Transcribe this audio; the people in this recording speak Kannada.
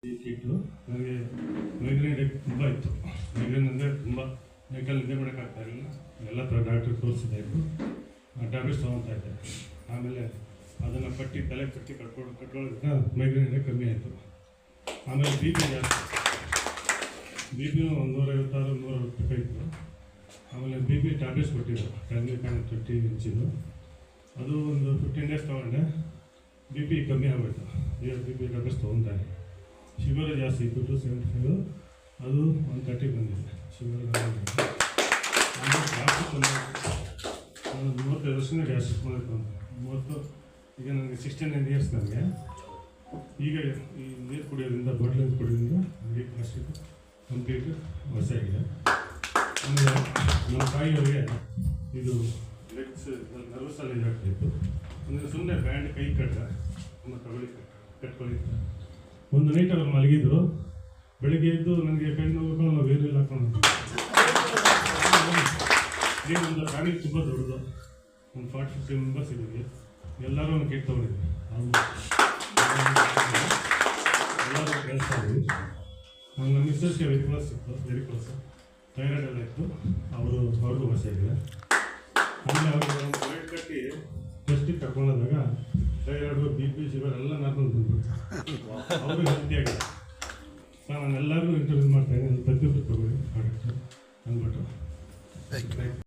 ಈ ಕಿಟ್ಟು ನನಗೆ ಮೈಗ್ರೇನ್ ತುಂಬ ಇತ್ತು. ಮೈಗ್ರೇನ್ ಅಂದರೆ ತುಂಬ ಮೈಕಲ್ಲಿ ನಿದ್ದೆ ಮಾಡೋಕ್ಕಾಗ್ತಾ ಇರಲಿಲ್ಲ. ಎಲ್ಲ ಥರ ಡಾಕ್ಟ್ರಿಗೆ ತೋರಿಸಿದ್ದಾಯಿತು, ಟ್ಯಾಬ್ಲೆಟ್ಸ್ ತೊಗೊತಾ ಇದ್ದೆ. ಆಮೇಲೆ ಅದನ್ನು ತಲೆ ಕಟ್ಟಿ ಕಟ್ಕೊಳ್ಳೋದಕ್ಕೆ ಮೈಗ್ರೇನ್ ಕಮ್ಮಿ ಆಯಿತು. ಆಮೇಲೆ ಬಿ ಪಿ ಜಾಸ್ತಿ, ಬಿ ಪಿನೂ 156 160 ಇತ್ತು. ಆಮೇಲೆ ಬಿ ಪಿ ಟ್ಯಾಬ್ಲೆಟ್ಸ್ ಕೊಟ್ಟಿದ್ದು ಟೈಮ್ಲಿಕಾನ್ 20 ಇಂಚಿದ್ದು, ಅದು ಒಂದು 15 ಡೇಸ್ ತೊಗೊಂಡೆ. ಬಿ ಪಿ ಕಮ್ಮಿ ಆಗೋಯ್ತು. ಈಗ ಬಿ ಪಿ ಟ್ಯಾಬ್ಲೆಟ್ಸ್ ತೊಗೊತಾರೆ. ಶುಗರ್ ಜಾಸ್ತಿ ಇತ್ತು, 275, ಅದು 130 ಬಂದಿದೆ ಶುಗರ್. ಆಮೇಲೆ ಗ್ಯಾಸ್ಟ್ರಿಕ್ ಒಂದು 35 ವರ್ಷದಿಂದ ಗ್ಯಾಸ್ಟ್ರಿಕ್ ಮಾಡಬೇಕು ಅಂತ 30. ಈಗ ನನಗೆ 69 ಇಯರ್ಸ್. ನನಗೆ ಈಗ ಈ ನೀರು ಕುಡಿಯೋದ್ರಿಂದ, ಬಾಟ್ಲ್ ನೀರು ಕುಡಿಯೋದ್ರಿಂದ ನನಗೆ ಗ್ಯಾಸ್ಟ್ರಿಕ್ ಕಂಪ್ಲೀಟ್ ವಾಸಿ ಆಗಿದೆ. ಆಮೇಲೆ ನಮ್ಮ ತಾಯಿಯವರಿಗೆ ಇದು ಲೆಗ್ಸ್ ನರ್ವಸಲ್ಲಿ ಇದಾಗ್ತಾಯಿತ್ತು. ಅಂದರೆ ಸುಮ್ಮನೆ ಬ್ಯಾಂಡ್ ಕೈ ಕಟ್ಟರೆ ಕಟ್ಕೊಳ್ಳಿ. ಒಂದು ನೈಟ್ ಅವ್ರು ಮಲಗಿದ್ರು. ಬೆಳಿಗ್ಗೆ ಎದ್ದು ನನಗೆ ಕೈ ನೋವು ಬೇರೆಲ್ಲ ಹಾಕೊಂಡು ಒಂದು ಫ್ಯಾಮಿಲಿ ತುಂಬ ದೊಡ್ಡದು, ಒಂದು 40-50 ಮೆಂಬರ್ಸ್ ಇದ್ದೀವಿ. ಎಲ್ಲರೂ ಒಂದು ಕೇಕ್ ತೊಗೊಂಡಿದ್ವಿ. ಎಲ್ಲರೂ ಕೆಲಸ ಇದ್ವಿ. ನಮ್ಮ ಮಿಸ್ಸಸ್ಗೆ ವೆರಿಕೋಲಸ್ ಇತ್ತು, ವೆರಿಕೋಲಸ್ ಥೈರಾಯ್ಡ್ ಎಲ್ಲ ಇತ್ತು. ಅವ್ರಿಗೂ ವಾಸಿ ಆಗಿದೆ. ಆಮೇಲೆ ಅವ್ರಿಗೆ ಒಂದು ಪ್ಲೇಟ್ ಕಟ್ಟಿ ಟೆಸ್ಟಿಗೆ ಕರ್ಕೊಂಡೋದಾಗ ಥೈರಾಯ್ಡು, ಬಿ ಪಿ, ಶುಗರ್ ಎಲ್ಲ ನಾರ್ಮಲ್ ಬಂದ್ಬಿಟ್ಟು ಅವರು ಹೆಲ್ತಿ ಆಗಿದೆ. ನಾನು ಎಲ್ಲರಿಗೂ ಇಂಟರ್ವ್ಯೂ ಮಾಡ್ತಾಯಿದ್ದೀನಿ. ಪ್ರತಿಯೊಬ್ಬರು ತಗೊಳ್ಳಿ ಪ್ರಾಡಕ್ಟ್ ಅಂದ್ಬಿಟ್ಟು.